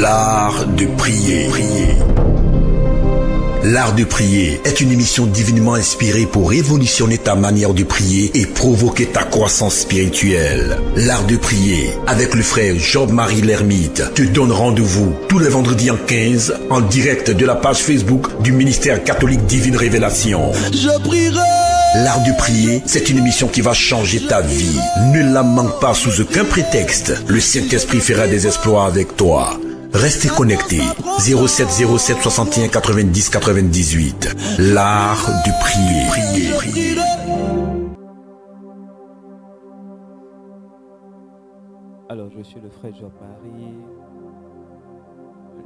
L'art de prier. L'art de prier est une émission divinement inspirée pour révolutionner ta manière de prier et provoquer ta croissance spirituelle. L'art de prier avec le frère Job-Marie Lermite te donne rendez-vous tous les vendredis en 15 en direct de la page Facebook du ministère catholique Divine Révélation. Je prierai. L'art de prier, c'est une émission qui va changer ta vie. Ne la manque pas sous aucun prétexte. Le Saint-Esprit fera des exploits avec toi. Restez connectés. 07 07 61 90 98. L'art de prier. Alors, je suis le frère Job-Marie.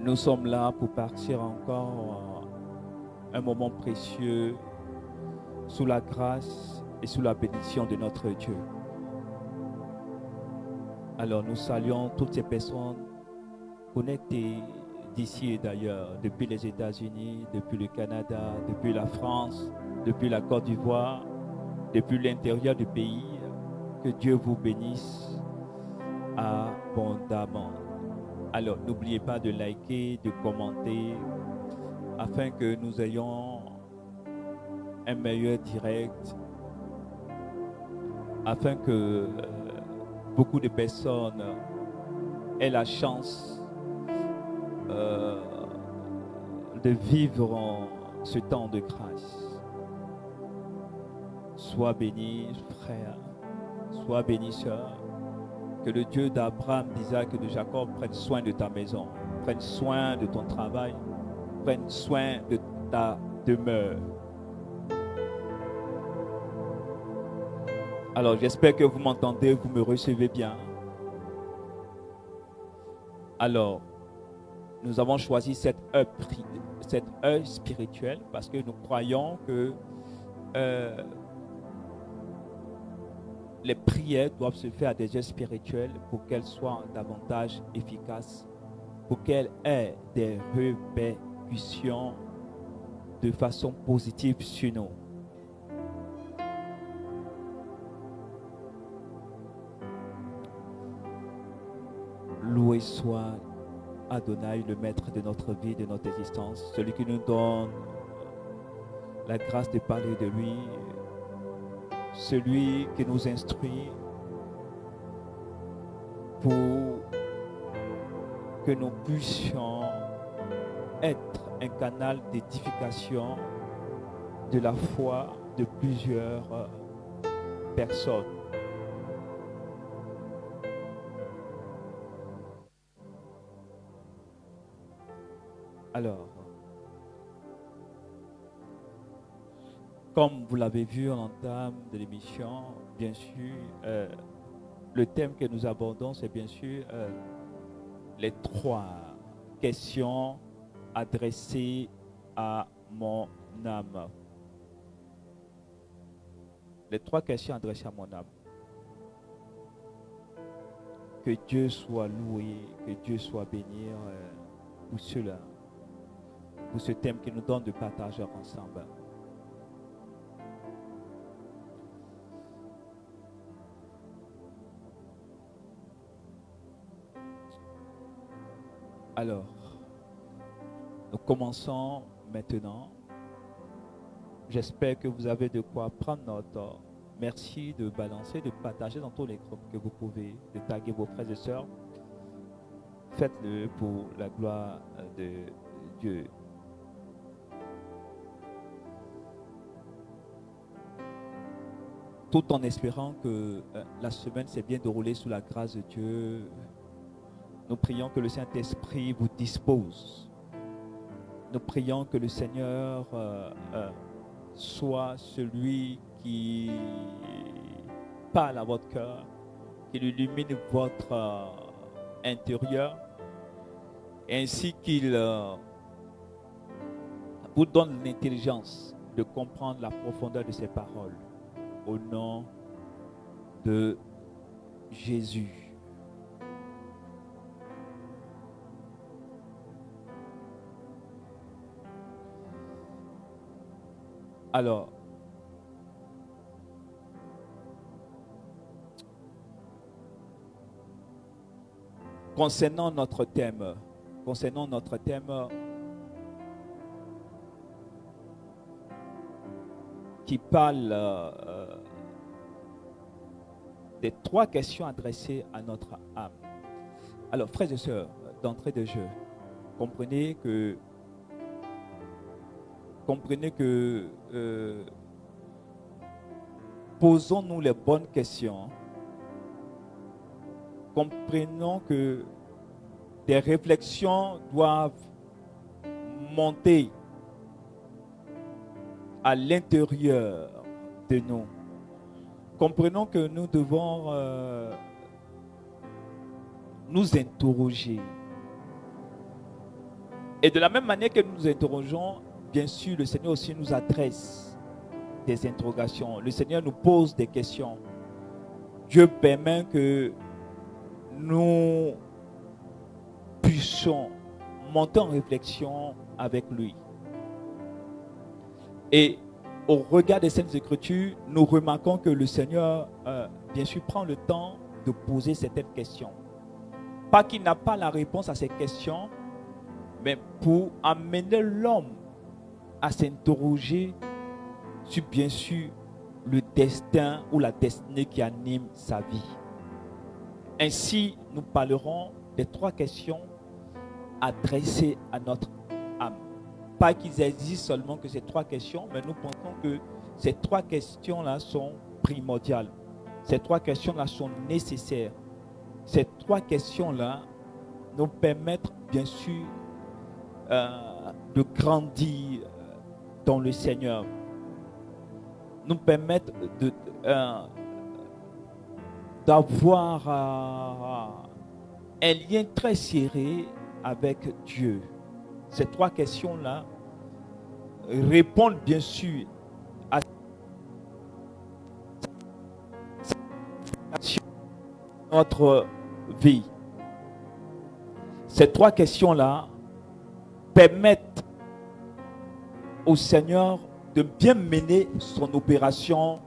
Nous sommes là pour partir encore un moment précieux sous la grâce et sous la bénédiction de notre Dieu. Alors, nous saluons toutes ces personnes connectés d'ici et d'ailleurs, depuis les États-Unis, depuis le Canada, depuis la France, depuis la Côte d'Ivoire, depuis l'intérieur du pays. Que Dieu vous bénisse abondamment. Alors, n'oubliez pas de liker, de commenter, afin que nous ayons un meilleur direct, afin que beaucoup de personnes aient la chance de vivre ce temps de grâce. Sois béni, frère, sois béni, sœur. Que le Dieu d'Abraham, d'Isaac et de Jacob prenne soin de ta maison, prenne soin de ton travail, prenne soin de ta demeure. Alors, j'espère que vous m'entendez, vous me recevez bien. Alors, nous avons choisi cette heure spirituelle parce que nous croyons que les prières doivent se faire à des heures spirituelles pour qu'elles soient davantage efficaces, pour qu'elles aient des répercussions de façon positive sur nous. Loué soit Adonai, le maître de notre vie, de notre existence, celui qui nous donne la grâce de parler de lui, celui qui nous instruit pour que nous puissions être un canal d'édification de la foi de plusieurs personnes. Alors, comme vous l'avez vu en entame de l'émission, bien sûr, le thème que nous abordons, c'est bien sûr les 3 questions adressées à mon âme. Les 3 questions adressées à mon âme. Que Dieu soit loué, que Dieu soit béni pour cela, pour ce thème qui nous donne de partager ensemble. Alors, nous commençons maintenant. J'espère que vous avez de quoi prendre note. Merci de balancer, de partager dans tous les groupes que vous pouvez, de taguer vos frères et sœurs. Faites-le pour la gloire de Dieu. Tout en espérant que la semaine s'est bien déroulée sous la grâce de Dieu. Nous prions que le Saint-Esprit vous dispose. Nous prions que le Seigneur soit celui qui parle à votre cœur, qu'il illumine votre intérieur, ainsi qu'il vous donne l'intelligence de comprendre la profondeur de ses paroles. Au nom de Jésus. Alors, concernant notre thème, qui parle des 3 questions adressées à notre âme. Alors, frères et sœurs, d'entrée de jeu, comprenez que posons-nous les bonnes questions. Comprenons que des réflexions doivent monter à l'intérieur de nous. Comprenons que nous devons nous interroger. Et de la même manière que nous nous interrogeons, bien sûr, le Seigneur aussi nous adresse des interrogations. Le Seigneur nous pose des questions. Dieu permet que nous puissions monter en réflexion avec lui. Et au regard des Saintes Écritures, nous remarquons que le Seigneur, bien sûr, prend le temps de poser certaines questions. Pas qu'il n'a pas la réponse à ces questions, mais pour amener l'homme à s'interroger sur, bien sûr, le destin ou la destinée qui anime sa vie. Ainsi, nous parlerons des 3 questions adressées à notre âme. Pas qu'ils existent seulement que ces 3 questions, mais nous pensons que ces 3 questions-là sont primordiales. Ces 3 questions-là sont nécessaires. Ces 3 questions-là nous permettent, bien sûr, de grandir dans le Seigneur. Nous permettent d'avoir un lien très serré avec Dieu. Ces 3 questions-là répondent bien sûr à notre vie. Ces 3 questions-là permettent au Seigneur de bien mener son opération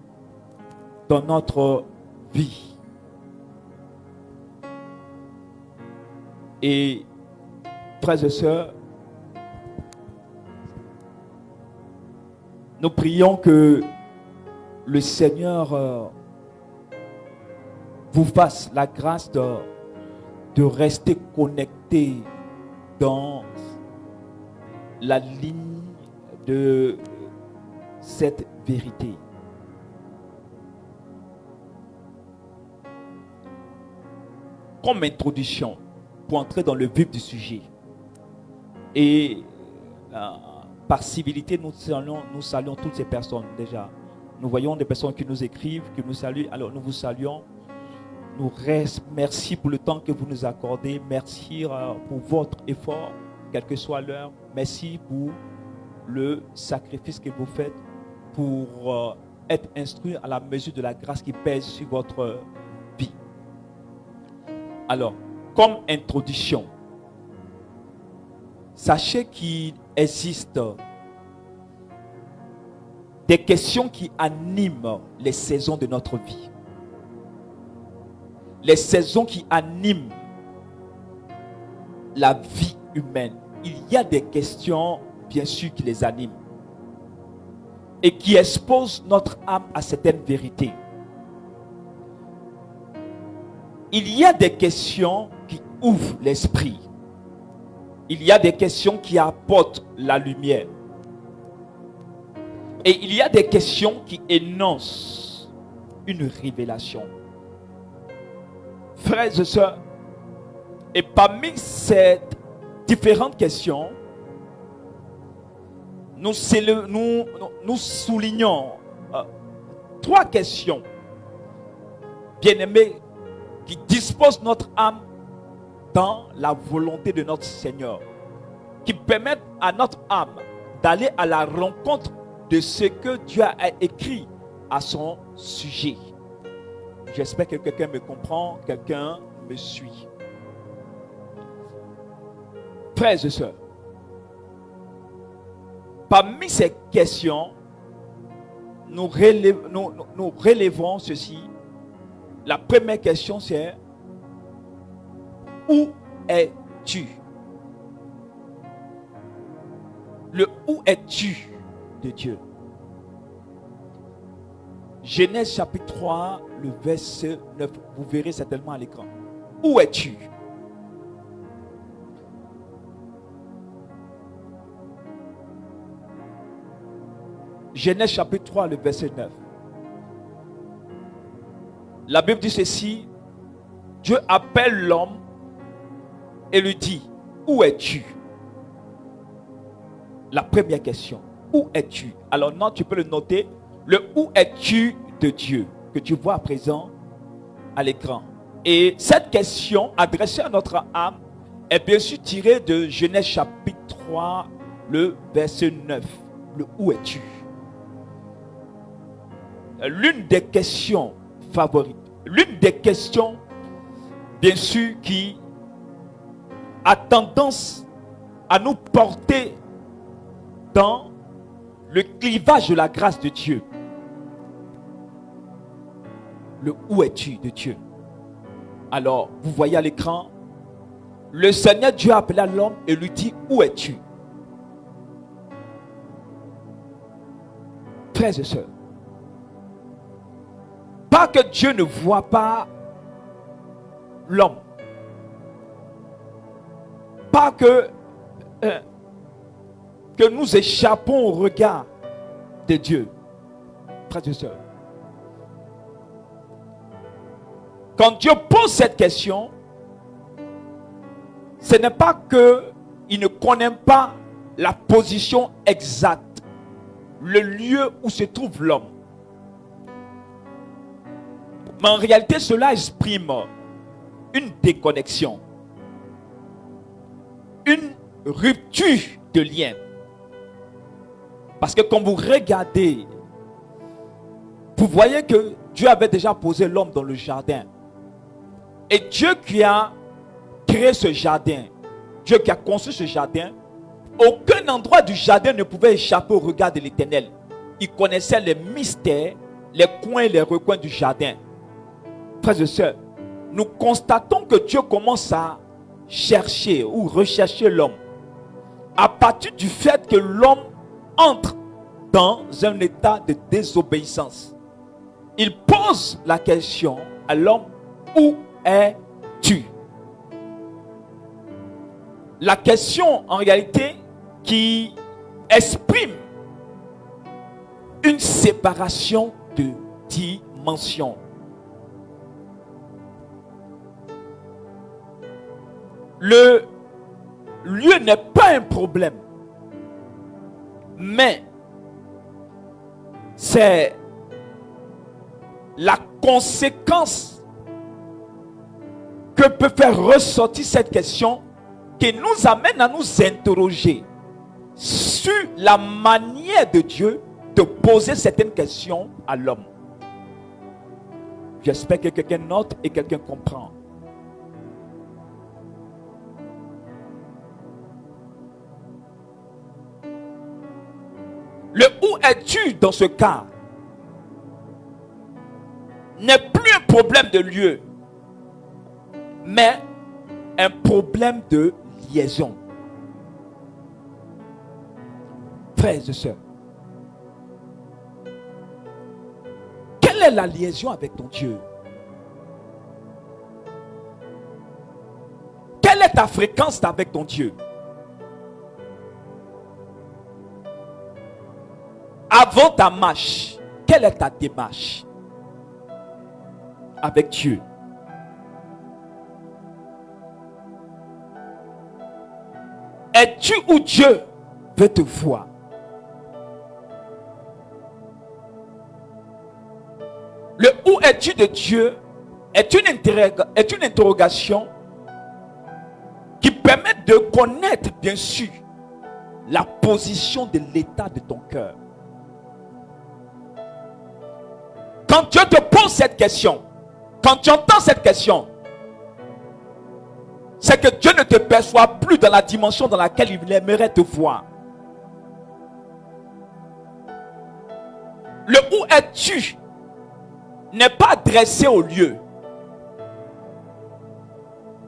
dans notre vie. Et frères et sœurs, nous prions que le Seigneur vous fasse la grâce de rester connecté dans la ligne de cette vérité. Comme introduction, pour entrer dans le vif du sujet, et par civilité, nous saluons toutes ces personnes déjà. Nous voyons des personnes qui nous écrivent, qui nous saluent, alors nous vous saluons. Merci pour le temps que vous nous accordez. Merci pour votre effort, quelle que soit l'heure. Merci pour le sacrifice que vous faites pour être instruit à la mesure de la grâce qui pèse sur votre vie. Alors, comme introduction, sachez qu'il existe des questions qui animent les saisons de notre vie. Les saisons qui animent la vie humaine. Il y a des questions, bien sûr, qui les animent et qui exposent notre âme à certaines vérités. Il y a des questions qui ouvrent l'esprit. Il y a des questions qui apportent la lumière. Et il y a des questions qui énoncent une révélation. Frères et sœurs, et parmi ces différentes questions, nous soulignons 3 questions, bien-aimés, qui disposent notre âme dans la volonté de notre Seigneur, qui permettent à notre âme d'aller à la rencontre de ce que Dieu a écrit à son sujet. J'espère que quelqu'un me comprend, quelqu'un me suit. Frères et sœurs, parmi ces questions, nous relevons ceci. La première question, c'est où es-tu? Le où es-tu de Dieu. Genèse chapitre 3, le verset 9. Vous verrez certainement à l'écran. Où es-tu? Genèse chapitre 3, le verset 9. La Bible dit ceci. Dieu appelle l'homme et lui dit, où es-tu? La première question, où es-tu? Alors non, tu peux le noter, le où es-tu de Dieu, que tu vois à présent à l'écran. Et cette question adressée à notre âme est bien sûr tirée de Genèse chapitre 3, le verset 9. Le où es-tu? L'une des questions favorites, l'une des questions bien sûr qui a tendance à nous porter dans le clivage de la grâce de Dieu. Le où es-tu de Dieu? Alors, vous voyez à l'écran, le Seigneur Dieu appela l'homme et lui dit, où es-tu? Frères et sœurs, pas que Dieu ne voit pas l'homme, pas que nous échappons au regard de Dieu. Frères et sœurs, quand Dieu pose cette question, ce n'est pas qu'il ne connaît pas la position exacte, le lieu où se trouve l'homme. Mais en réalité, cela exprime une déconnexion, une rupture de lien. Parce que quand vous regardez, vous voyez que Dieu avait déjà posé l'homme dans le jardin. Et Dieu qui a créé ce jardin, Dieu qui a construit ce jardin, aucun endroit du jardin ne pouvait échapper au regard de l'Éternel. Il connaissait les mystères, les coins et les recoins du jardin. Frères et sœurs, nous constatons que Dieu commence à chercher ou rechercher l'homme à partir du fait que l'homme entre dans un état de désobéissance. Il pose la question à l'homme, où es-tu? La question en réalité qui exprime une séparation de dimensions. Le lieu n'est pas un problème, mais c'est la conséquence que peut faire ressortir cette question qui nous amène à nous interroger sur la manière de Dieu de poser certaines questions à l'homme. J'espère que quelqu'un note et quelqu'un comprend. Le où es-tu dans ce cas n'est plus un problème de lieu, mais un problème de liaison. Frères et sœurs, quelle est la liaison avec ton Dieu? Quelle est ta fréquence avec ton Dieu? Avant ta marche, quelle est ta démarche avec Dieu? Es-tu où Dieu veut te voir? Le où es-tu de Dieu est une interrogation qui permet de connaître bien sûr la position de l'état de ton cœur. Quand Dieu te pose cette question, quand tu entends cette question, c'est que Dieu ne te perçoit plus dans la dimension dans laquelle il aimerait te voir. Le où es-tu n'est pas adressé au lieu.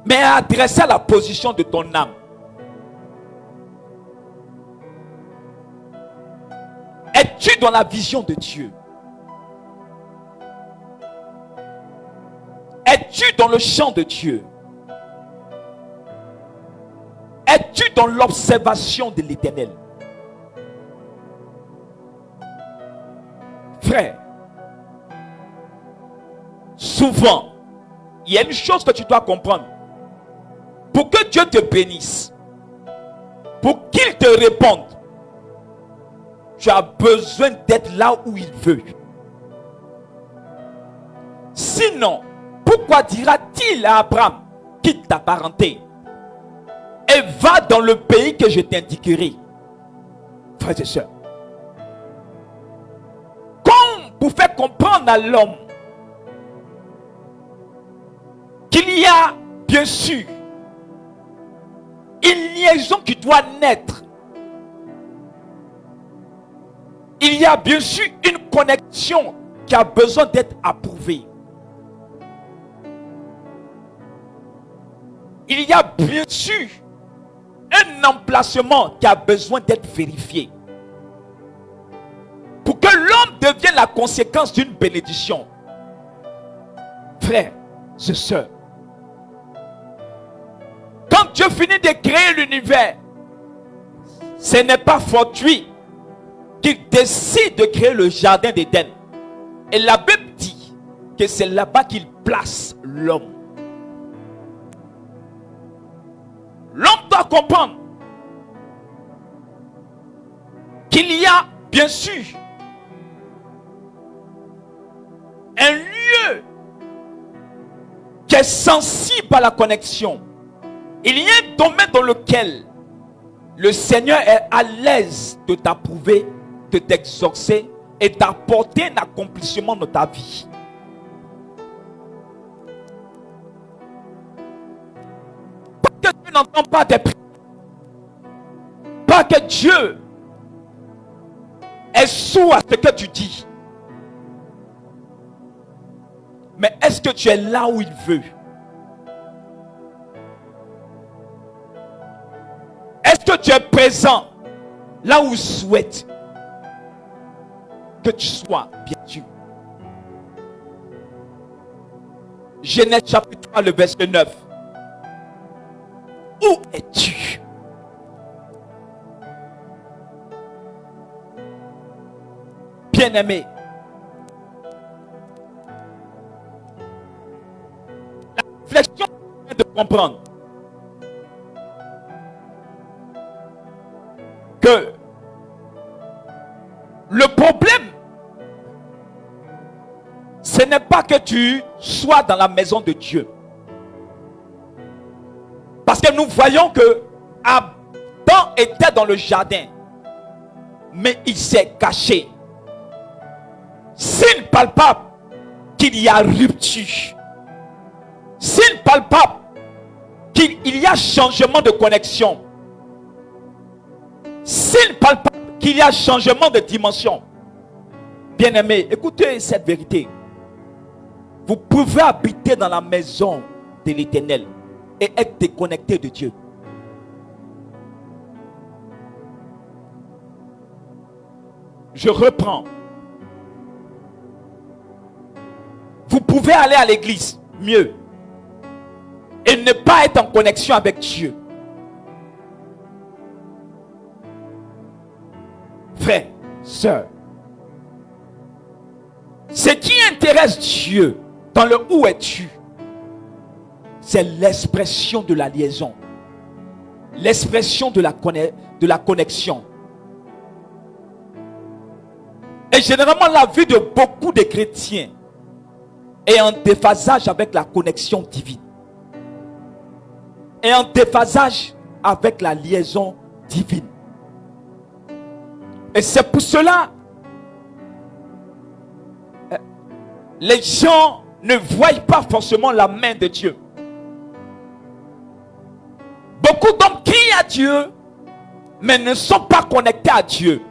mais adressé à la position de ton âme. Es-tu dans la vision de Dieu? Es-tu dans le champ de Dieu? Es-tu dans l'observation de l'Éternel? Frère, souvent, il y a une chose que tu dois comprendre. Pour que Dieu te bénisse, pour qu'il te réponde, tu as besoin d'être là où il veut. Sinon, pourquoi dira-t-il à Abraham, quitte ta parenté et va dans le pays que je t'indiquerai? Frères et sœurs, comme pour faire comprendre à l'homme qu'il y a bien sûr une liaison qui doit naître. Il y a bien sûr une connexion qui a besoin d'être approuvée. Il y a bien sûr un emplacement qui a besoin d'être vérifié. Pour que l'homme devienne la conséquence d'une bénédiction. Frères et sœurs, quand Dieu finit de créer l'univers, ce n'est pas fortuit qu'il décide de créer le jardin d'Éden. Et la Bible dit que c'est là-bas qu'il place l'homme. L'homme doit comprendre qu'il y a bien sûr un lieu qui est sensible à la connexion. Il y a un domaine dans lequel le Seigneur est à l'aise de t'approuver, de t'exaucer et d'apporter un accomplissement dans ta vie. Pas que tu n'entends pas tes prières. Pas que Dieu est sourd à ce que tu dis. Mais est-ce que tu es là où il veut? Est-ce que tu es présent là où il souhaite que tu sois, bien sûr? Genèse chapitre 3, le verset 9. Où es-tu? Bien-aimé, la réflexion de comprendre que le problème, ce n'est pas que tu sois dans la maison de Dieu. Parce que nous voyons que Adam était dans le jardin, mais il s'est caché. Signe palpable qu'il y a rupture. Signe palpable qu'il y a changement de connexion. Signe palpable qu'il y a changement de dimension. Bien-aimés, écoutez cette vérité. Vous pouvez habiter dans la maison de l'Éternel et être déconnecté de Dieu. Je reprends. Vous pouvez aller à l'église, mieux, et ne pas être en connexion avec Dieu. Frère, sœur, ce qui intéresse Dieu dans le où es-tu, c'est l'expression de la liaison, l'expression de la connexion. Et généralement, la vie de beaucoup de chrétiens est en déphasage avec la connexion divine, et en déphasage avec la liaison divine. Et c'est pour cela les gens ne voient pas forcément la main de Dieu. Beaucoup d'hommes crient à Dieu, mais ne sont pas connectés à Dieu.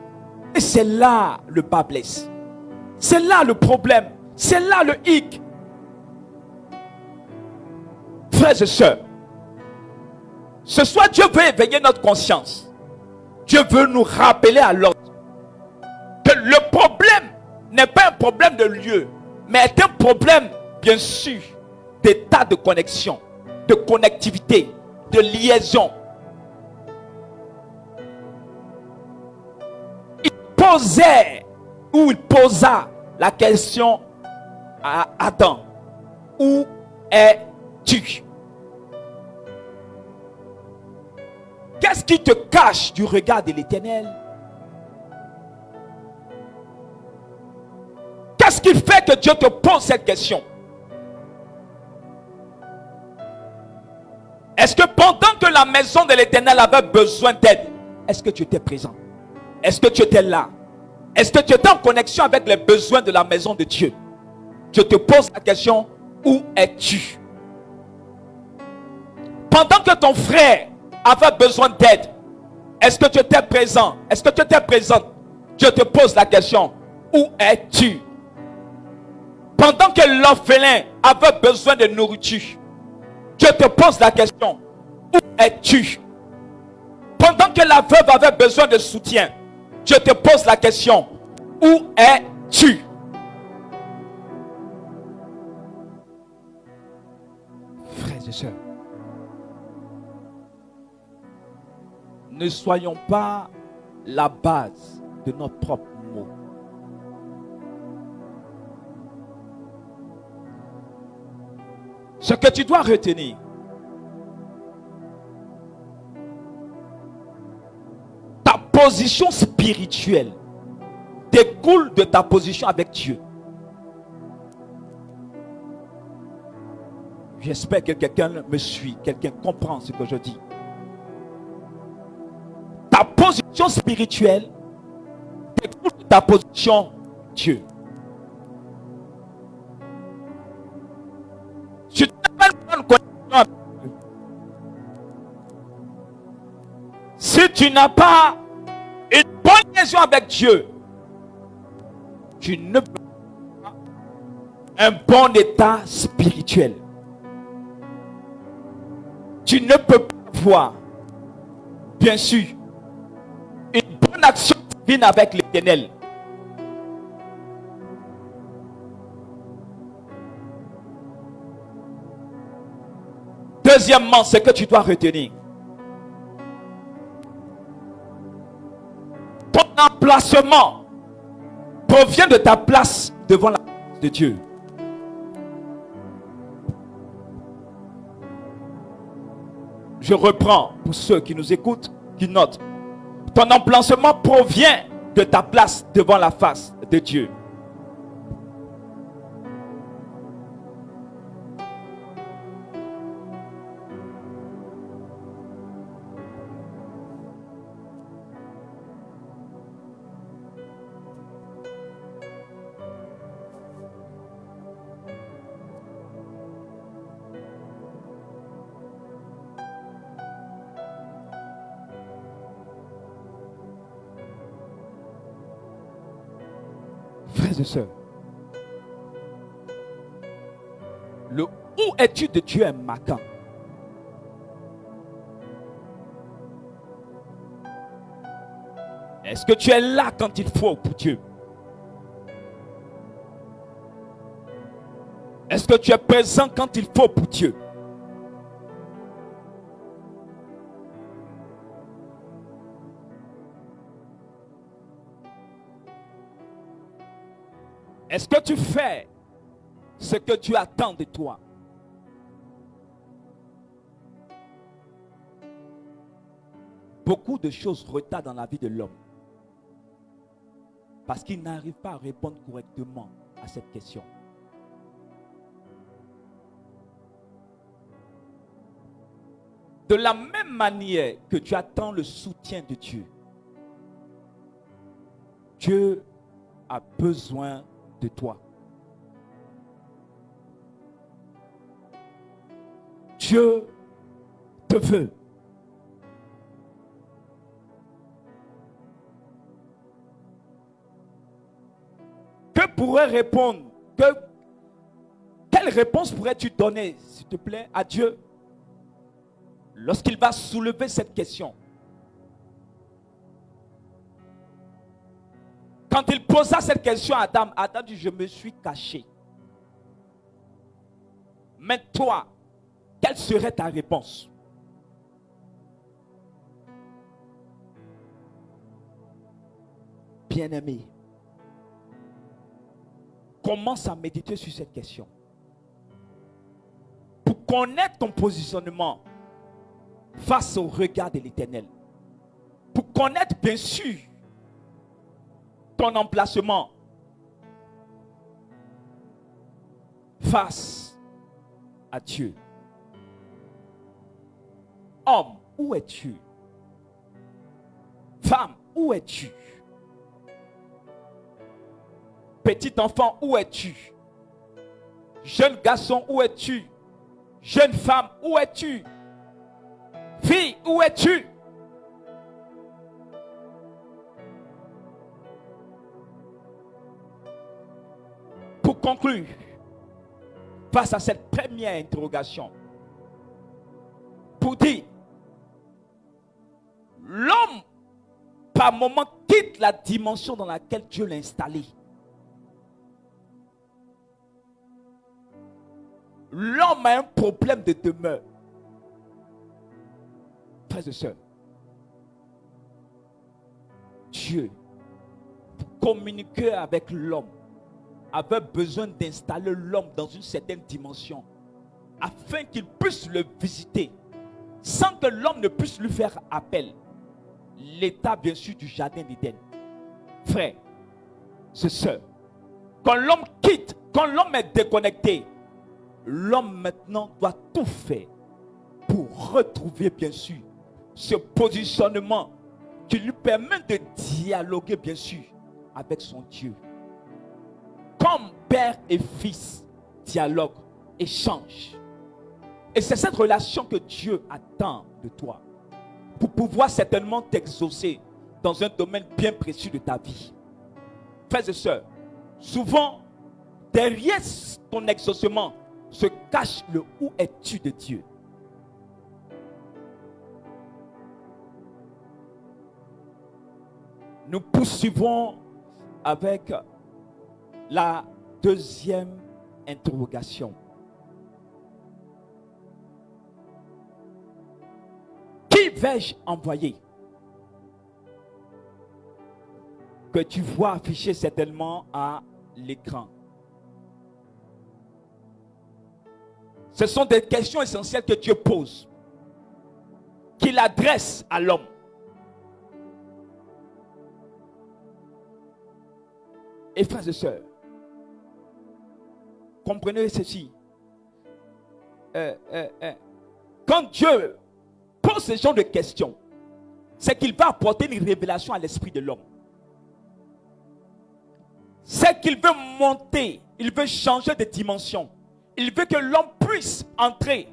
Et c'est là le bas blesse. C'est là le problème. C'est là le hic. Frères et sœurs, Ce soir, Dieu veut éveiller notre conscience. Dieu veut nous rappeler à l'ordre que le problème n'est pas un problème de lieu, mais est un problème, bien sûr, d'état de connexion, de connectivité, de liaison. Il posa la question à Adam: où es-tu? Qu'est-ce qui te cache du regard de l'Éternel? Qu'est-ce qui fait que Dieu te pose cette question? Est-ce que pendant que la maison de l'Éternel avait besoin d'aide, est-ce que tu étais présent? Est-ce que tu étais là? Est-ce que tu étais en connexion avec les besoins de la maison de Dieu? Je te pose la question: où es-tu? Pendant que ton frère avait besoin d'aide, est-ce que tu étais présent? Est-ce que tu étais présente? Je te pose la question: où es-tu? Pendant que l'orphelin avait besoin de nourriture, je te pose la question: où es-tu? Pendant que la veuve avait besoin de soutien, je te pose la question: où es-tu? Frères et sœurs, ne soyons pas la base de nos propres mots. Ce que tu dois retenir, ta position spirituelle découle de ta position avec Dieu. J'espère que quelqu'un me suit, quelqu'un comprend ce que je dis. Ta position spirituelle découle de ta position Dieu. Si tu n'as pas une bonne connexion avec Dieu, si tu n'as pas une bonne liaison avec Dieu, tu ne peux pas un bon état spirituel. Tu ne peux pas avoir, bien sûr, une bonne action divine avec l'Éternel. Deuxièmement, ce que tu dois retenir, ton emplacement provient de ta place devant la face de Dieu. Je reprends pour ceux qui nous écoutent, qui notent. Ton emplacement provient de ta place devant la face de Dieu. Frères et sœurs, le où es-tu de Dieu est marquant. Est-ce que tu es là quand il faut pour Dieu? Est-ce que tu es présent quand il faut pour Dieu? Est-ce que tu fais ce que Dieu attend de toi? Beaucoup de choses retardent dans la vie de l'homme parce qu'il n'arrive pas à répondre correctement à cette question. De la même manière que tu attends le soutien de Dieu, Dieu a besoin de toi. Dieu te veut. Quelle réponse pourrais-tu donner, s'il te plaît, à Dieu? lorsqu'il va soulever cette question, quand il posa cette question à Adam, Adam dit, je me suis caché. Mais toi, quelle serait ta réponse? Bien-aimé, commence à méditer sur cette question. Pour connaître ton positionnement face au regard de l'Éternel. Pour connaître bien sûr ton emplacement face à Dieu. Homme, où es-tu? Femme, où es-tu? Petit enfant, où es-tu? Jeune garçon, où es-tu? Jeune femme, où es-tu? Fille, où es-tu? Pour conclure, face à cette première interrogation, pour dire, l'homme, par moment, quitte la dimension dans laquelle Dieu l'a installé. L'homme a un problème de demeure. Frères et sœurs, Dieu, pour communiquer avec l'homme, avait besoin d'installer l'homme dans une certaine dimension afin qu'il puisse le visiter sans que l'homme ne puisse lui faire appel. L'état bien sûr du jardin d'Éden. Frères, sœurs, quand l'homme quitte, quand l'homme est déconnecté, l'homme maintenant doit tout faire pour retrouver bien sûr ce positionnement qui lui permet de dialoguer bien sûr avec son Dieu. Comme père et fils dialoguent, échangent. Et c'est cette relation que Dieu attend de toi pour pouvoir certainement t'exaucer dans un domaine bien précis de ta vie. Frères et sœurs, souvent, derrière ton exaucement se cache le où es-tu de Dieu. Nous poursuivons avec la deuxième interrogation. Qui vais-je envoyer? Que tu vois affiché certainement à l'écran. Ce sont des questions essentielles que Dieu pose, qu'il adresse à l'homme. Et frères et sœurs, comprenez ceci. Quand Dieu pose ce genre de questions, c'est qu'il va apporter une révélation à l'esprit de l'homme. C'est qu'il veut monter, il veut changer de dimension. Il veut que l'homme puisse entrer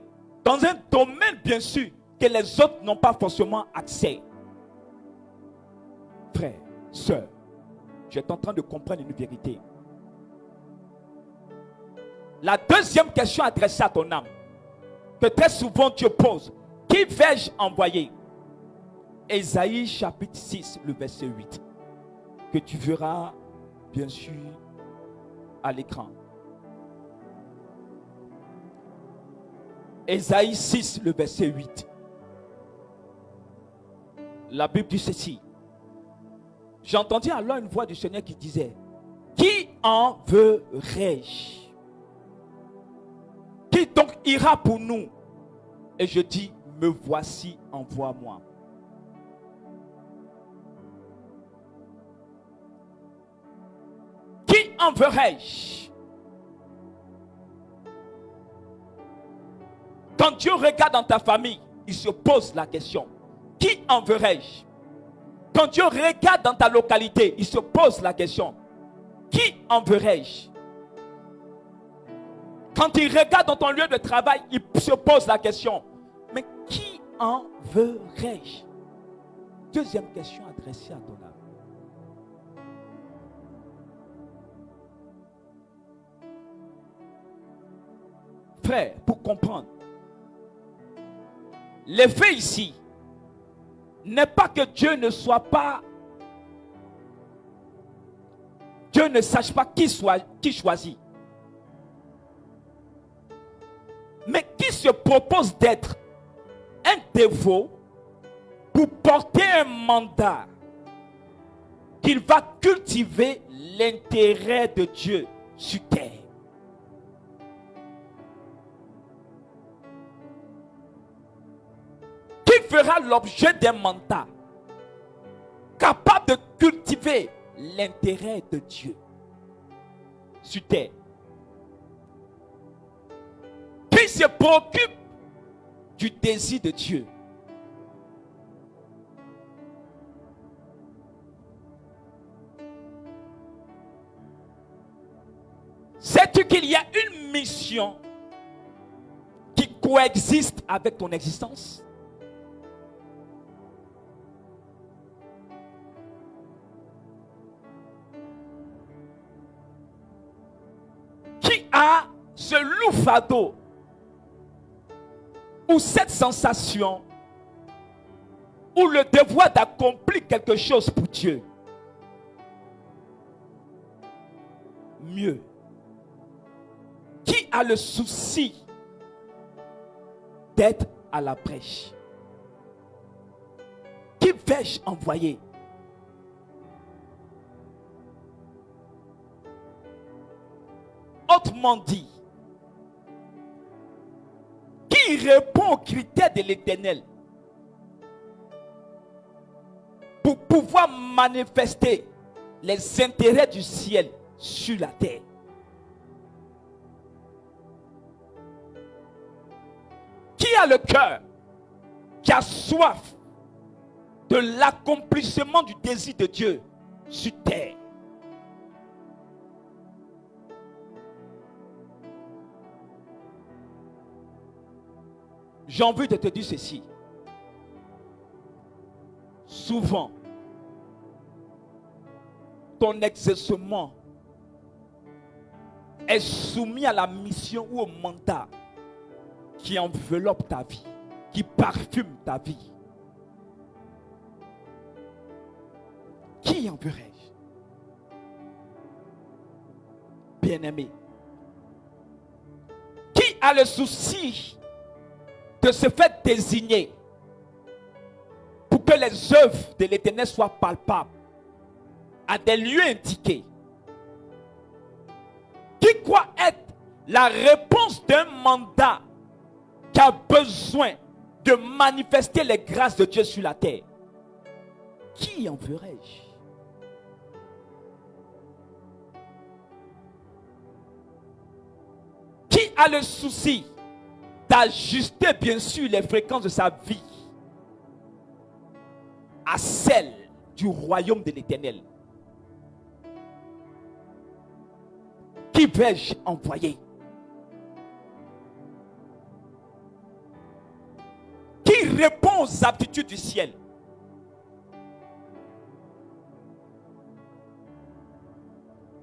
dans un domaine, bien sûr, que les autres n'ont pas forcément accès. Frère, sœur, tu es en train de comprendre une vérité. La deuxième question adressée à ton âme, que très souvent Dieu pose, qui vais-je envoyer? Ésaïe chapitre 6, le verset 8, que tu verras bien sûr à l'écran. Ésaïe 6, le verset 8. La Bible dit ceci. J'ai entendu alors une voix du Seigneur qui disait, qui enverrai-je? Qui donc ira pour nous? Et je dis, me voici, envoie-moi. Qui enverrai-je? Quand Dieu regarde dans ta famille, il se pose la question, qui enverrai-je? Quand Dieu regarde dans ta localité, il se pose la question, qui enverrai-je? Quand il regarde dans ton lieu de travail, il se pose la question, mais qui enverrai-je? Deuxième question adressée à ton âme. Frère, pour comprendre L'effet ici n'est pas que Dieu ne soit pas, Dieu ne sache pas qui choisit, mais qui se propose d'être un dévot pour porter un mandat qu'il va cultiver l'intérêt de Dieu sur terre. Qui fera l'objet d'un mandat capable de cultiver l'intérêt de Dieu sur terre. Qui se préoccupe du désir de Dieu. Sais-tu qu'il y a une mission qui coexiste avec ton existence? Qui a ce loup-fado ou cette sensation ou le devoir d'accomplir quelque chose pour Dieu? Mieux. Qui a le souci d'être à la brèche? Qui vais-je envoyer? Autrement dit, qui répond aux critères de l'Éternel pour pouvoir manifester les intérêts du ciel sur la terre? Qui a le cœur, qui a soif de l'accomplissement du désir de Dieu sur terre? J'ai envie de te dire ceci. Souvent, ton exercement est soumis à la mission ou au mandat qui enveloppe ta vie, qui parfume ta vie. Qui enverrai-je? Bien-aimé, qui a le souci de se faire désigner pour que les œuvres de l'Éternel soient palpables à des lieux indiqués? Qui croit être la réponse d'un mandat qui a besoin de manifester les grâces de Dieu sur la terre? Qui enverrai-je? Qui a le souci d'ajuster bien sûr les fréquences de sa vie à celles du royaume de l'Éternel? Qui vais-je envoyer? Qui répond aux aptitudes du ciel?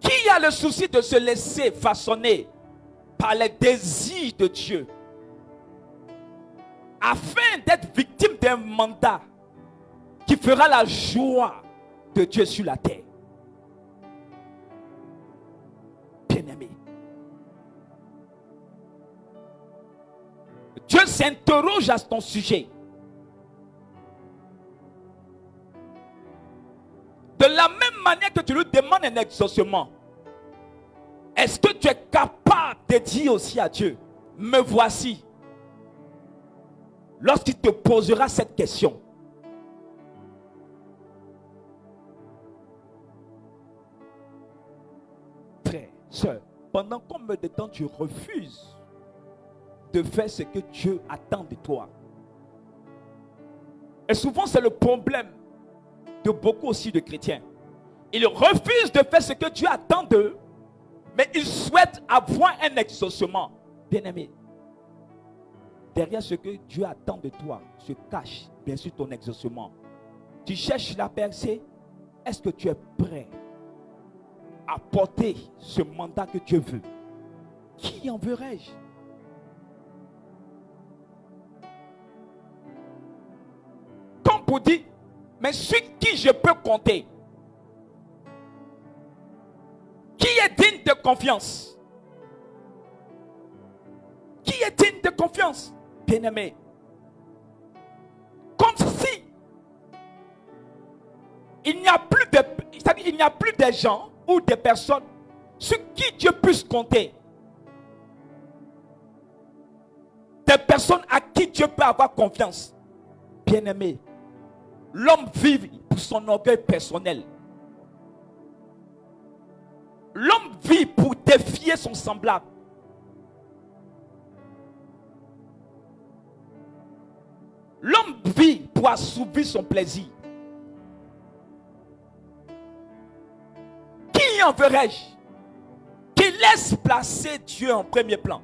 Qui a le souci de se laisser façonner par les désirs de Dieu afin d'être victime d'un mandat qui fera la joie de Dieu sur la terre? Bien-aimé, Dieu s'interroge à ton sujet. De la même manière que tu lui demandes un exaucement, est-ce que tu es capable de dire aussi à Dieu, me voici? Lorsqu'il te posera cette question, frère, soeur, pendant combien de temps tu refuses de faire ce que Dieu attend de toi? Et souvent c'est le problème de beaucoup aussi de chrétiens. Ils refusent de faire ce que Dieu attend d'eux, mais ils souhaitent avoir un exaucement. Bien-aimé, derrière ce que Dieu attend de toi se cache bien sûr ton exaucement. Tu cherches la percée. Est-ce que tu es prêt à porter ce mandat que Dieu veut? Qui enverrai-je? pour dire, mais sur qui je peux compter? Qui est digne de confiance? Qui est digne de confiance, bien-aimé? Comme si il n'y a plus de, c'est-à-dire il n'y a plus de gens ou des personnes sur qui Dieu puisse compter. Des personnes à qui Dieu peut avoir confiance. Bien-aimé, l'homme vit pour son orgueil personnel. L'homme vit pour défier son semblable. L'homme vit pour assouvir son plaisir. Qui enverrai-je? Qui laisse placer Dieu en premier plan?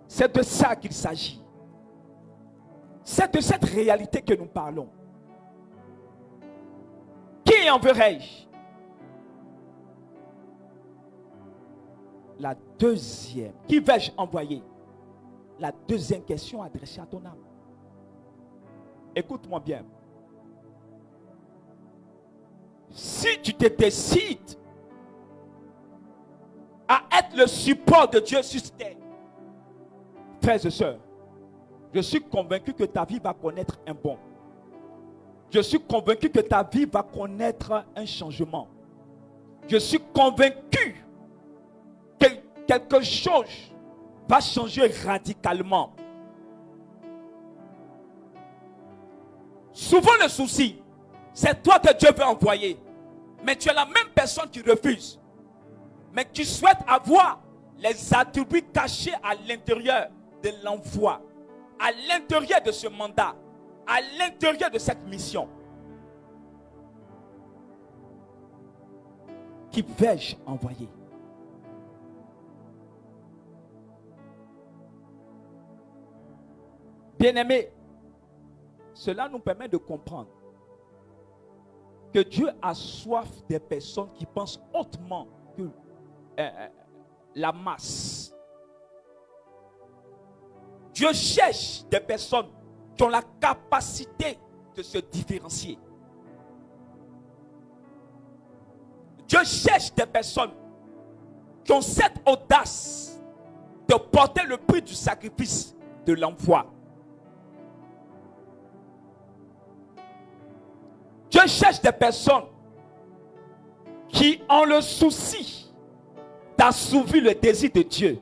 C'est de ça qu'il s'agit. C'est de cette réalité que nous parlons. Qui enverrai-je? La deuxième. Qui vais-je envoyer? La deuxième question adressée à ton âme. Écoute-moi bien. Si tu te décides à être le support de Dieu sur cette terre, frères et sœurs, je suis convaincu que ta vie va connaître un bond. Je suis convaincu que ta vie va connaître un changement. Je suis convaincu que quelque chose va changer radicalement. Souvent le souci, c'est toi que Dieu veut envoyer. Mais tu es la même personne qui refuse. Mais qui souhaite avoir les attributs cachés à l'intérieur de l'envoi. À l'intérieur de ce mandat. À l'intérieur de cette mission. Qui vais-je envoyer? Bien-aimés, cela nous permet de comprendre que Dieu a soif des personnes qui pensent hautement que la masse. Dieu cherche des personnes qui ont la capacité de se différencier. Dieu cherche des personnes qui ont cette audace de porter le prix du sacrifice de l'envoi. Dieu cherche des personnes qui ont le souci d'assouvir le désir de Dieu.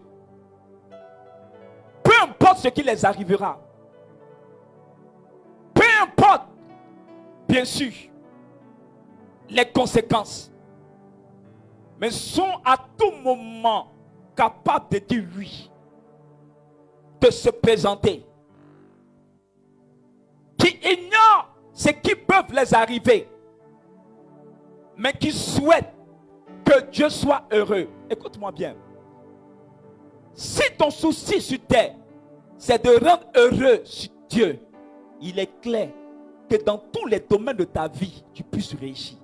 Peu importe ce qui les arrivera. Peu importe, bien sûr, les conséquences. Mais sont à tout moment capables de dire oui. De se présenter. Qui ignorent ce qui peut les arriver, mais qui souhaitent que Dieu soit heureux. Écoute-moi bien. Si ton souci sur terre, c'est de rendre heureux Dieu, il est clair que dans tous les domaines de ta vie, tu puisses réussir.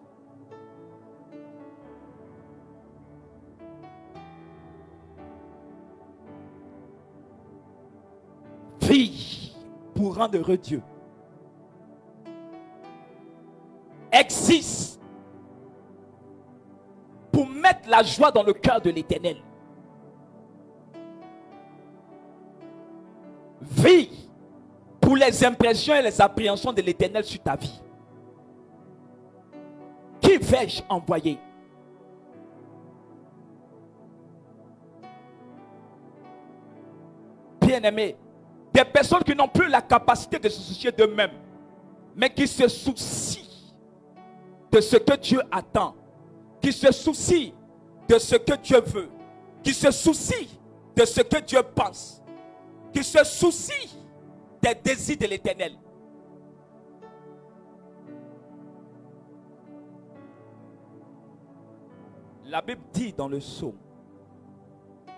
Vis pour rendre heureux Dieu. Existe pour mettre la joie dans le cœur de l'Éternel. Vis pour les impressions et les appréhensions de l'Éternel sur ta vie. Qui vais-je envoyer? Bien-aimés, des personnes qui n'ont plus la capacité de se soucier d'eux-mêmes, mais qui se soucient de ce que Dieu attend, qui se soucie de ce que Dieu veut, qui se soucie de ce que Dieu pense, qui se soucie des désirs de l'Éternel. La Bible dit dans le psaume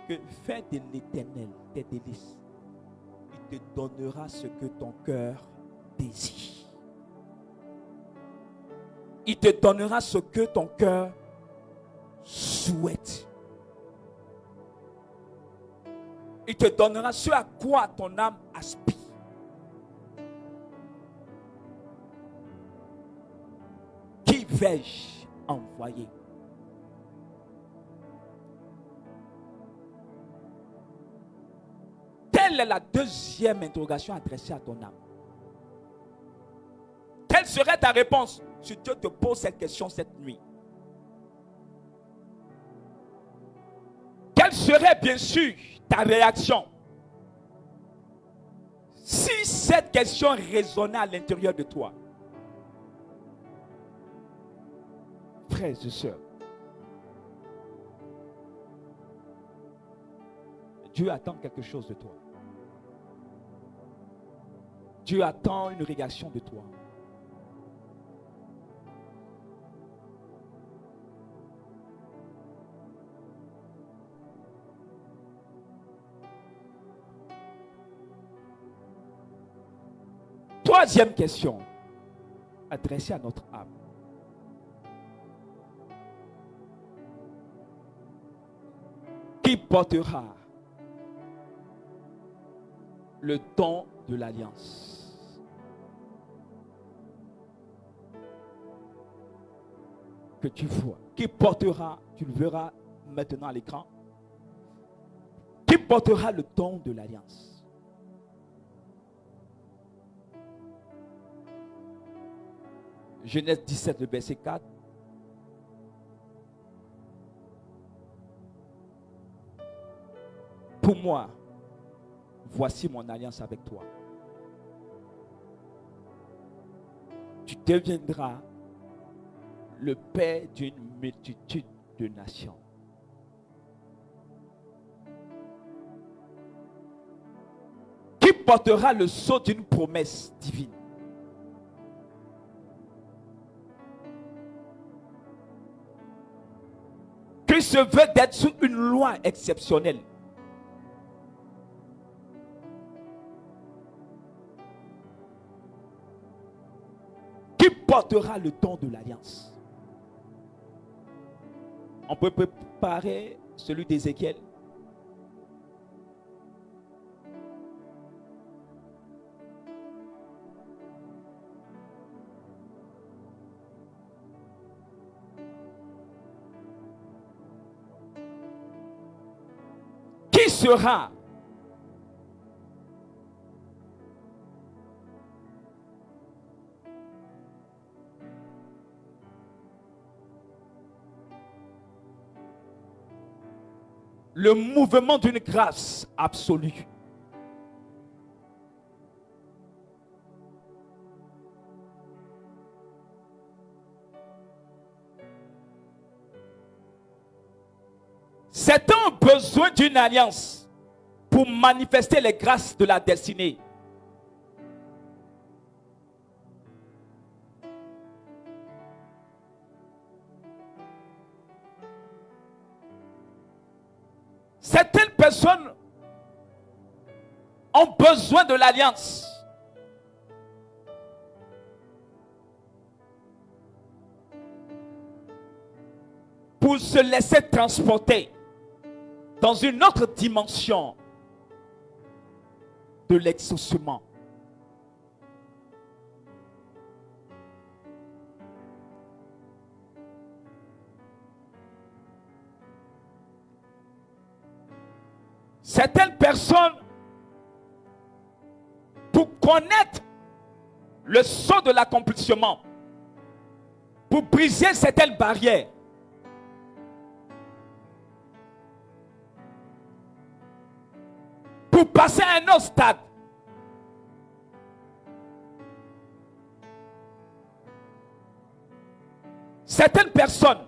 que fais de l'Éternel tes délices. Il te donnera ce que ton cœur désire. Il te donnera ce que ton cœur souhaite. Il te donnera ce à quoi ton âme aspire. vais-je envoyer? Telle est la deuxième interrogation adressée à ton âme. Quelle serait ta réponse si Dieu te pose cette question cette nuit? Quelle serait bien sûr ta réaction si cette question résonnait à l'intérieur de toi? Frères et sœurs, Dieu attend quelque chose de toi. Dieu attend une réaction de toi. Troisième question adressée à notre âme. Qui portera le don de l'alliance? Que tu vois. Qui portera, tu le verras maintenant à l'écran, qui portera le don de l'alliance? Genèse 17, le verset 4. Pour moi, voici mon alliance avec toi. Tu deviendras le père d'une multitude de nations. Qui portera le sceau d'une promesse divine? Qui se veut d'être sous une loi exceptionnelle? Qui portera le don de l'alliance? On peut préparer celui d'Ézéchiel. Qui sera le mouvement d'une grâce absolue? Certains ont besoin d'une alliance pour manifester les grâces de la destinée. Certaines personnes ont besoin de l'alliance pour se laisser transporter dans une autre dimension de l'exaucement. Certaines personnes, pour connaître le sceau de l'accomplissement, pour briser certaines barrières, pour passer à un autre stade, certaines personnes,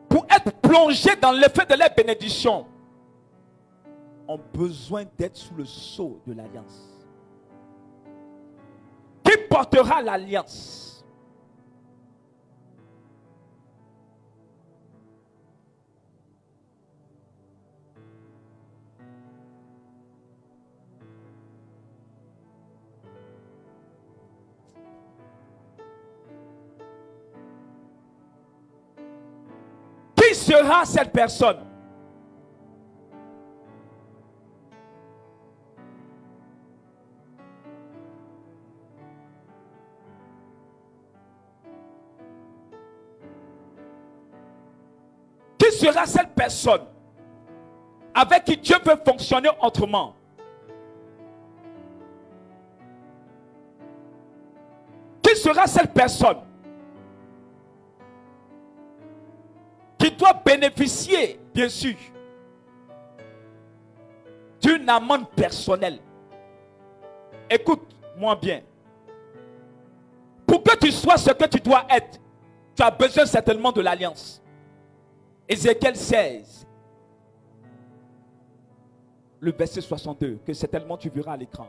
pour être plongées dans l'effet de la bénédiction, ont besoin d'être sous le sceau de l'alliance. Qui portera l'alliance? Qui sera cette personne? Qui sera cette personne avec qui Dieu veut fonctionner autrement? Qui sera cette personne qui doit bénéficier, bien sûr, d'une amende personnelle? Écoute-moi bien. Pour que tu sois ce que tu dois être, tu as besoin certainement de l'alliance. Ézéchiel 16, le verset 62, que certainement tu verras à l'écran.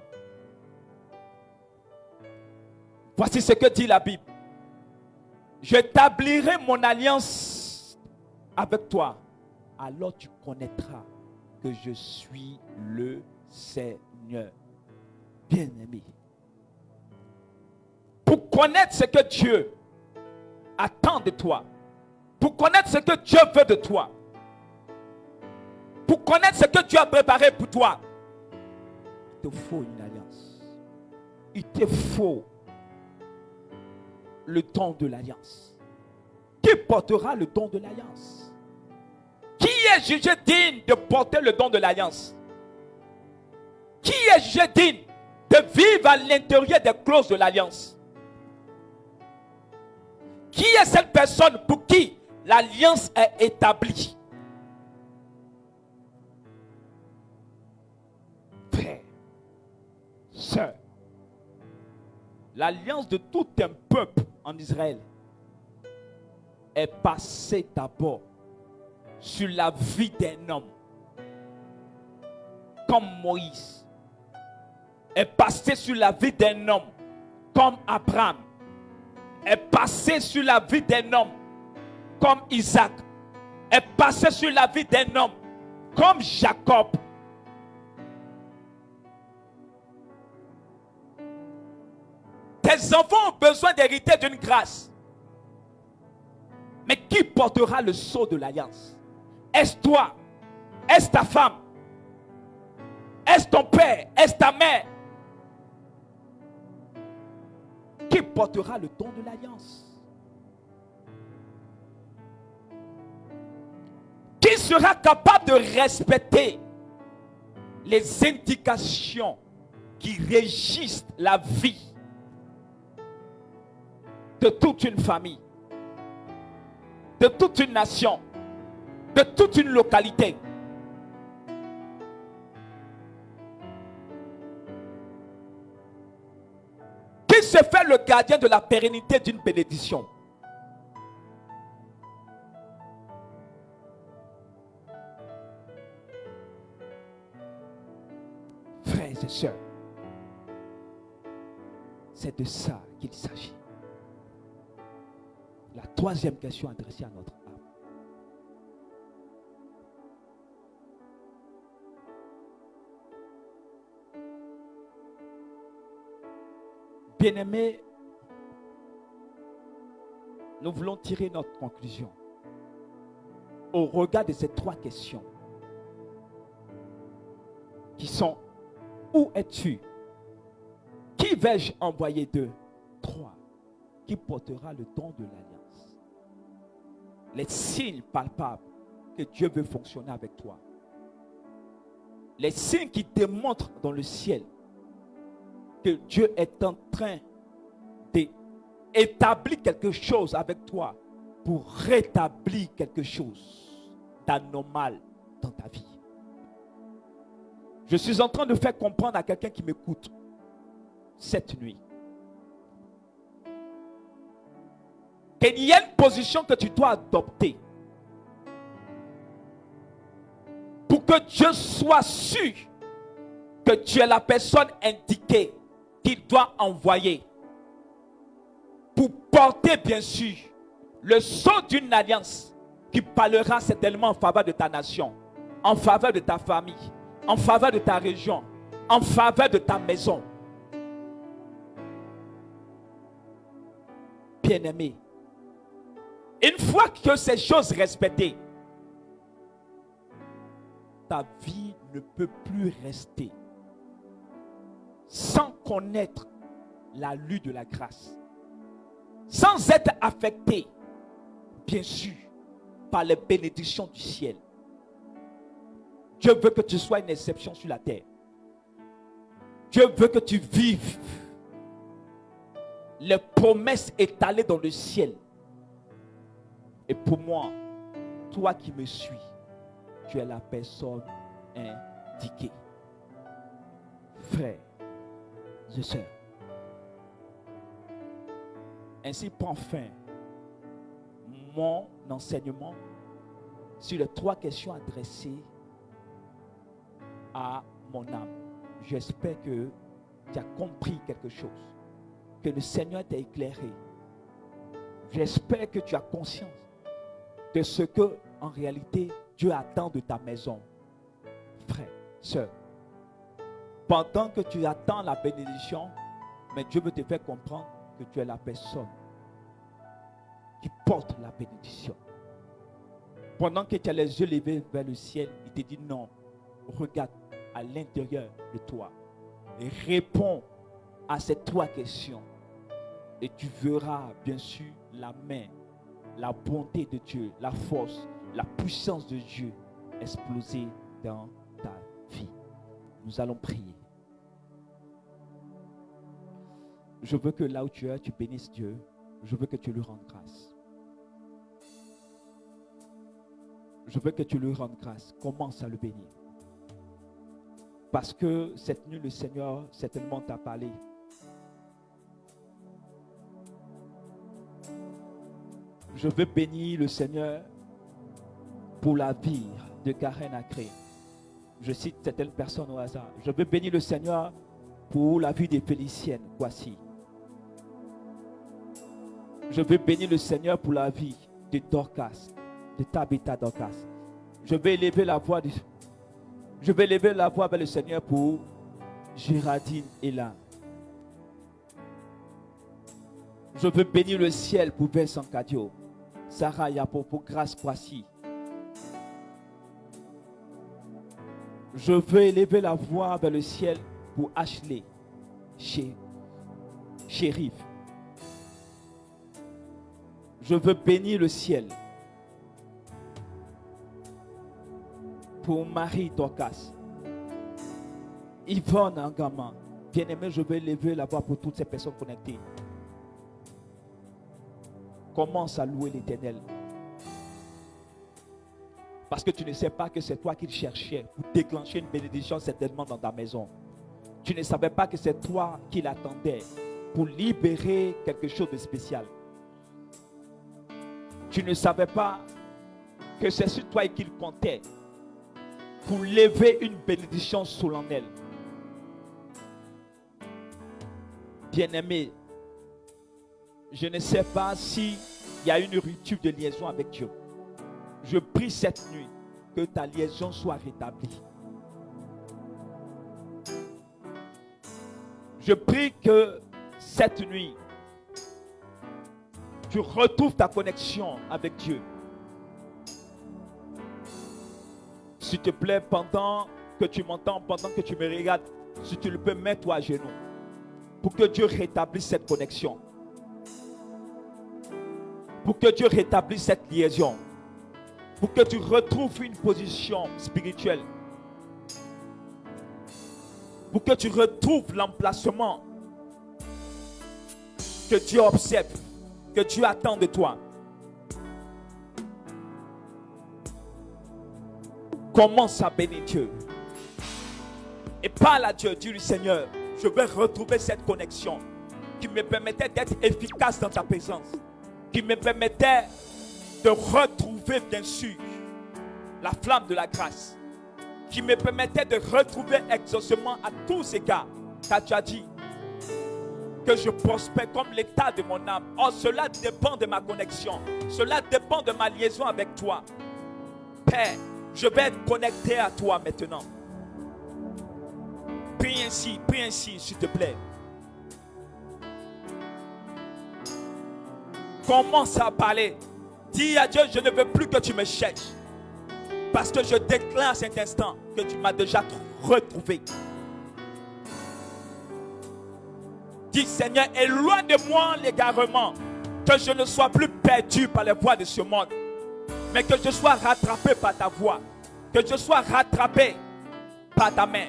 Voici ce que dit la Bible. J'établirai mon alliance avec toi. Alors tu connaîtras que je suis le Seigneur. Bien-aimé. Pour connaître ce que Dieu attend de toi, pour connaître ce que Dieu veut de toi, pour connaître ce que Dieu a préparé pour toi, il te faut une alliance. Il te faut le don de l'alliance. Qui portera le don de l'alliance? Qui est jugé digne de porter le don de l'alliance? Qui est jugé digne de vivre à l'intérieur des clauses de l'alliance? Qui est cette personne pour qui l'alliance est établie? Frère, sœur, l'alliance de tout un peuple en Israël est passée d'abord sur la vie d'un homme comme Moïse, est passée sur la vie d'un homme comme Abraham, est passée sur la vie d'un homme comme Isaac, est passée sur la vie d'un homme comme Jacob. Tes enfants ont besoin d'hériter d'une grâce. Mais qui portera le sceau de l'alliance? Est-ce toi? Est-ce ta femme? Est-ce ton père? Est-ce ta mère? Qui portera le don de l'alliance? Qui sera capable de respecter les indications qui régissent la vie de toute une famille, de toute une nation, de toute une localité? Qui se fait le gardien de la pérennité d'une bénédiction? Frères et sœurs, c'est de ça qu'il s'agit. La troisième question adressée à notre âme. Bien-aimés, nous voulons tirer notre conclusion au regard de ces trois questions qui sont: où es-tu? Qui vais-je envoyer d'eux? 3. Qui portera le don de l'alliance? Les signes palpables que Dieu veut fonctionner avec toi. Les signes qui démontrent dans le ciel que Dieu est en train d'établir quelque chose avec toi pour rétablir quelque chose d'anormal dans ta vie. Je suis en train de faire comprendre à quelqu'un qui m'écoute cette nuit qu'il y a une position que tu dois adopter pour que Dieu soit sûr que tu es la personne indiquée qu'il doit envoyer pour porter bien sûr le sceau d'une alliance qui parlera certainement en faveur de ta nation, en faveur de ta famille, en faveur de ta région, en faveur de ta maison. Bien-aimé, une fois que ces choses respectées, ta vie ne peut plus rester sans connaître la lutte de la grâce, sans être affecté, bien sûr, par les bénédictions du ciel. Dieu veut que tu sois une exception sur la terre. Dieu veut que tu vives les promesses étalées dans le ciel. Et pour moi, toi qui me suis, tu es la personne indiquée. Frères et sœurs, ainsi prend fin mon enseignement sur les 3 questions adressées à mon âme. J'espère que tu as compris quelque chose, que le Seigneur t'a éclairé. J'espère que tu as conscience de ce que, en réalité, Dieu attend de ta maison. Frère, sœur, pendant que tu attends la bénédiction, mais Dieu veut te faire comprendre que tu es la personne qui porte la bénédiction. Pendant que tu as les yeux levés vers le ciel, il te dit non, regarde à l'intérieur de toi et réponds à ces 3 questions et tu verras bien sûr la main, la bonté de Dieu, la force, la puissance de Dieu exploser dans ta vie. Nous allons prier. Je veux que là où tu es, tu bénisses Dieu. Je veux que tu lui rendes grâce. Je veux que tu lui rendes grâce. Commence à le bénir. Parce que cette nuit, le Seigneur certainement t'a parlé. Je veux bénir le Seigneur pour la vie de Karen Akré. Je cite certaines personnes au hasard. Je veux bénir le Seigneur pour la vie de Félicienne Kwasi. Je veux bénir le Seigneur pour la vie de Dorcas, de Tabitha Dorcas. Je vais élever la voix vers le Seigneur pour Géraldine Elan. Je veux bénir le ciel pour Vincent Kadio, Sarah Yapo pour Grâce Kwasi. Je veux élever la voix vers le ciel pour Ashley Chérif. Je veux bénir le ciel pour Marie Dorcas, Yvonne Angama. Bien-aimé, je veux élever la voix pour toutes ces personnes connectées. Commence à louer l'Éternel. Parce que tu ne sais pas que c'est toi qu'il cherchait pour déclencher une bénédiction certainement dans ta maison. Tu ne savais pas que c'est toi qu'il attendait pour libérer quelque chose de spécial. Tu ne savais pas que c'est sur toi qu'il comptait pour lever une bénédiction solennelle. Bien-aimé, je ne sais pas s'il y a une rupture de liaison avec Dieu. Je prie cette nuit que ta liaison soit rétablie. Je prie que cette nuit, tu retrouves ta connexion avec Dieu. S'il te plaît, pendant que tu m'entends, pendant que tu me regardes, si tu le peux, mets-toi à genoux pour que Dieu rétablisse cette connexion. Pour que Dieu rétablisse cette liaison. Pour que tu retrouves une position spirituelle. Pour que tu retrouves l'emplacement que Dieu observe, que Dieu attend de toi. Commence à bénir Dieu. Et parle à Dieu, dis-lui Seigneur, je veux retrouver cette connexion qui me permettait d'être efficace dans ta présence. Qui me permettait de retrouver bien sûr la flamme de la grâce. Qui me permettait de retrouver exaucement à tous égards. Car tu as dit que je prospère comme l'état de mon âme. Oh, cela dépend de ma connexion. Cela dépend de ma liaison avec toi. Père, je vais être connecté à toi maintenant. Prie ainsi, s'il te plaît. Commence à parler. Dis à Dieu, je ne veux plus que tu me cherches. Parce que je déclare à cet instant que tu m'as déjà retrouvé. Dis Seigneur, éloigne de moi l'égarement. Que je ne sois plus perdu par les voies de ce monde. mais que je sois rattrapé par ta voix, que je sois rattrapé par ta main,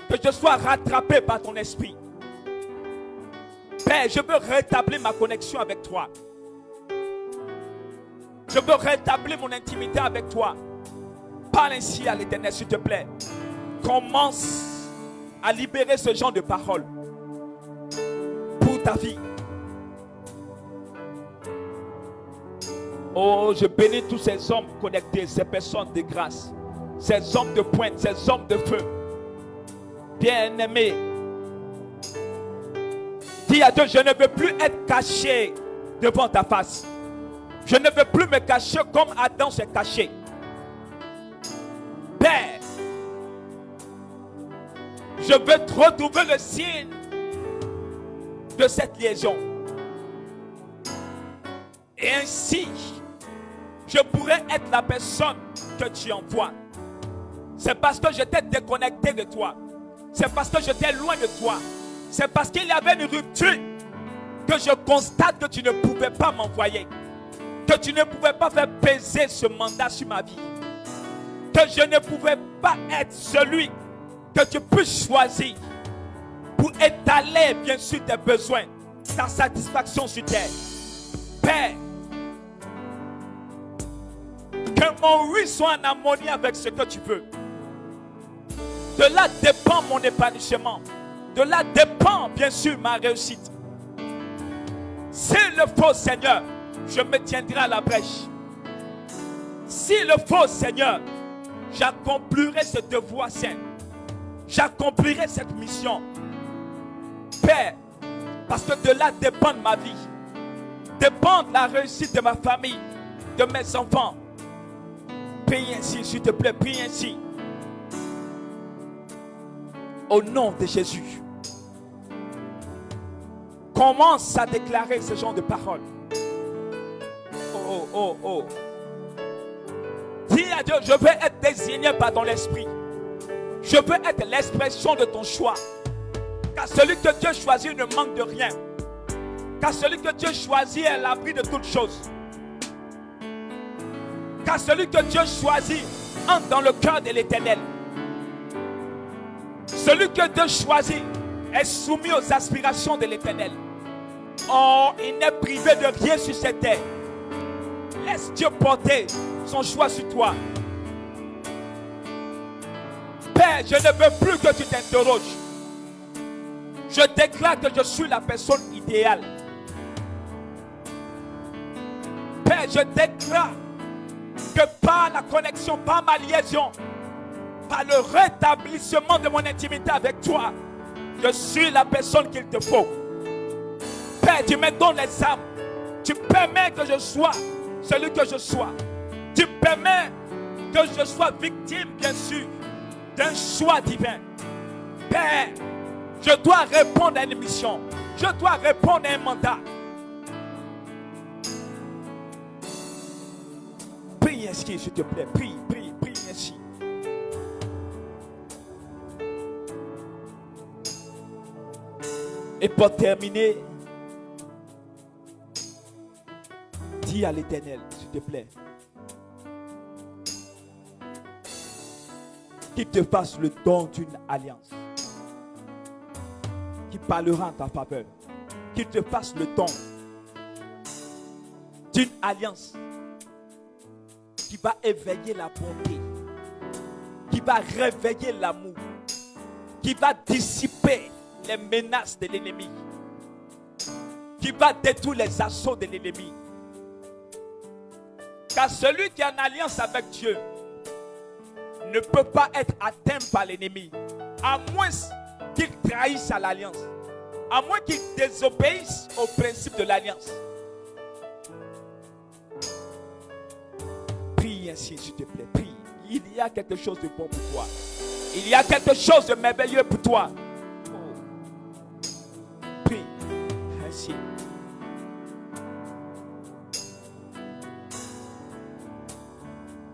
que je sois rattrapé par ton esprit. Père, je veux rétablir ma connexion avec toi. Je veux rétablir mon intimité avec toi. Parle ainsi à l'Éternel, s'il te plaît. Commence à libérer ce genre de paroles pour ta vie. Oh, je bénis tous ces hommes connectés, ces personnes de grâce, ces hommes de pointe, ces hommes de feu. Bien-aimés, dis à Dieu, je ne veux plus être caché devant ta face. Je ne veux plus me cacher comme Adam s'est caché. Père, je veux te retrouver le signe de cette liaison. Et ainsi, je pourrais être la personne que tu envoies. C'est parce que j'étais déconnecté de toi. C'est parce que j'étais loin de toi. C'est parce qu'il y avait une rupture que je constate que tu ne pouvais pas m'envoyer. Que tu ne pouvais pas faire peser ce mandat sur ma vie. Que je ne pouvais pas être celui que tu peux choisir pour étaler bien sûr tes besoins, ta satisfaction sur terre. Père, que mon oui soit en harmonie avec ce que tu veux. De là dépend mon épanouissement. De là dépend bien sûr ma réussite. S'il le faut, Seigneur, je me tiendrai à la brèche. S'il le faut, Seigneur, j'accomplirai ce devoir saint. J'accomplirai cette mission. Père, parce que de là dépend ma vie. Dépend la réussite de ma famille, de mes enfants. Prie ainsi, s'il te plaît, prie ainsi. Au nom de Jésus. Commence à déclarer ce genre de paroles. Oh, oh, oh. Dis à Dieu, je veux être désigné par ton esprit. Je veux être l'expression de ton choix. Car celui que Dieu choisit ne manque de rien. Car celui que Dieu choisit est l'abri de toutes choses. Car celui que Dieu choisit entre dans le cœur de l'Éternel. Celui que Dieu choisit est soumis aux aspirations de l'Éternel. Oh, il n'est privé de rien sur cette terre. Laisse Dieu porter son choix sur toi. Père, je ne veux plus que tu t'interroges. Je déclare que je suis la personne idéale. Père, je déclare que par la connexion, par ma liaison, par le rétablissement de mon intimité avec toi, je suis la personne qu'il te faut. Père, tu me donnes les âmes. Tu permets que je sois celui que je sois. Tu permets que je sois victime, bien sûr, d'un choix divin. Père, je dois répondre à une mission. Je dois répondre à un mandat. Prie ainsi, s'il te plaît. Prie, prie, prie ainsi. Et pour terminer, dis à l'Éternel, s'il te plaît, qu'il te fasse le don d'une alliance qui parlera en ta faveur. Qu'il te fasse le don d'une alliance qui va éveiller la bonté, qui va réveiller l'amour, qui va dissiper les menaces de l'ennemi, qui va détruire les assauts de l'ennemi. Car celui qui est en alliance avec Dieu ne peut pas être atteint par l'ennemi, à moins qu'il trahisse à l'alliance, à moins qu'il désobéisse au principe de l'alliance. Prie ainsi, s'il te plaît, prie. Il y a quelque chose de bon pour toi. Il y a quelque chose de merveilleux pour toi. Oh. Prie ainsi.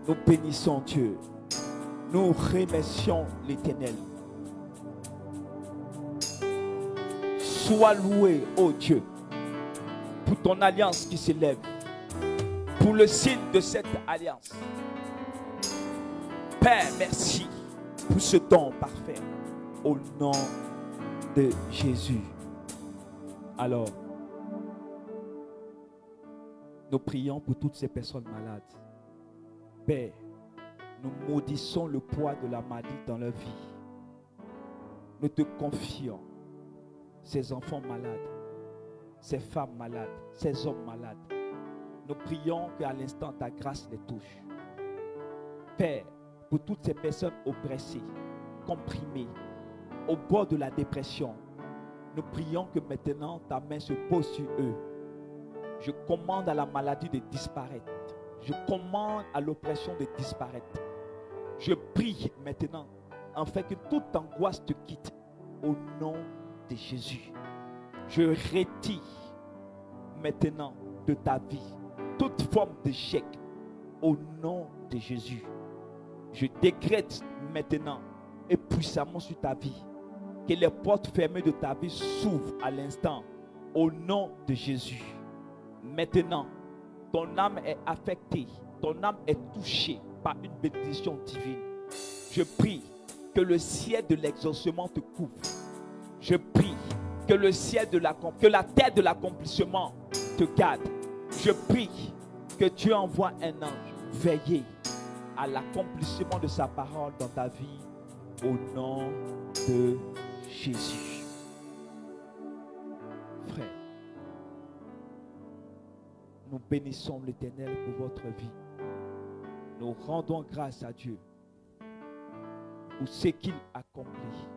Nous bénissons Dieu. Nous remercions l'Éternel. Sois loué, ô Dieu, pour ton alliance qui s'élève. pour le signe de cette alliance. Père, merci pour ce don parfait. Au nom de Jésus. Alors, nous prions pour toutes ces personnes malades. Père, nous maudissons le poids de la maladie dans leur vie. Nous te confions ces enfants malades, ces femmes malades, ces hommes malades. Nous prions qu'à l'instant ta grâce les touche. Père, pour toutes ces personnes oppressées, comprimées, au bord de la dépression, nous prions que maintenant ta main se pose sur eux. Je commande à la maladie de disparaître. Je commande à l'oppression de disparaître. Je prie maintenant, afin que toute angoisse te quitte, au nom de Jésus. Je retire maintenant de ta vie toute forme d'échec, au nom de Jésus. Je décrète maintenant et puissamment sur ta vie que les portes fermées de ta vie s'ouvrent à l'instant, au nom de Jésus. Maintenant, ton âme est affectée, ton âme est touchée par une bénédiction divine. Je prie que le ciel de l'exaucement te couvre. Je prie que le ciel que la terre de l'accomplissement te garde. Je prie que Dieu envoie un ange veiller à l'accomplissement de sa parole dans ta vie, au nom de Jésus. Frère, nous bénissons l'Éternel pour votre vie. Nous rendons grâce à Dieu pour ce qu'il accomplit.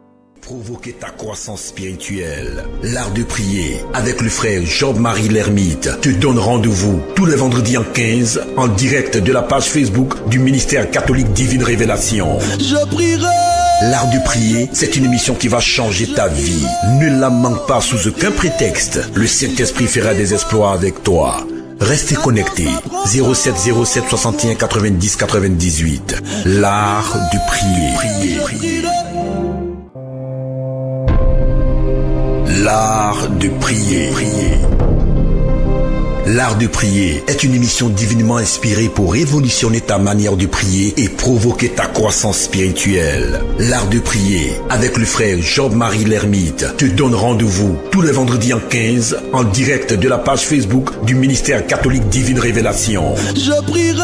Provoquer ta croissance spirituelle. L'art de prier avec le frère Jean-Marie Lermite te donne rendez-vous tous les vendredis en 15 en direct de la page Facebook du ministère catholique Divine Révélation. Je prierai. L'art de prier, c'est une émission qui va changer ta vie. Ne la manque pas sous aucun prétexte. Le Saint-Esprit fera des exploits avec toi. Restez connectés. 07 07 61 90 98. L'art de prier. L'art de prier. L'art de prier est une émission divinement inspirée pour révolutionner ta manière de prier et provoquer ta croissance spirituelle. L'art de prier avec le frère Jean-Marie Lermite te donne rendez-vous tous les vendredis en 15 en direct de la page Facebook du ministère catholique Divine Révélation. Je prierai.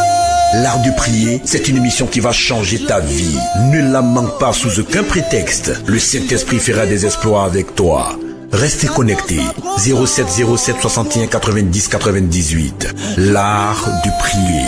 L'art de prier, c'est une émission qui va changer ta vie. Ne la manque pas sous aucun prétexte. Le Saint-Esprit fera des exploits avec toi. Restez connectés. 07 07 61 90 98. L'art de prier.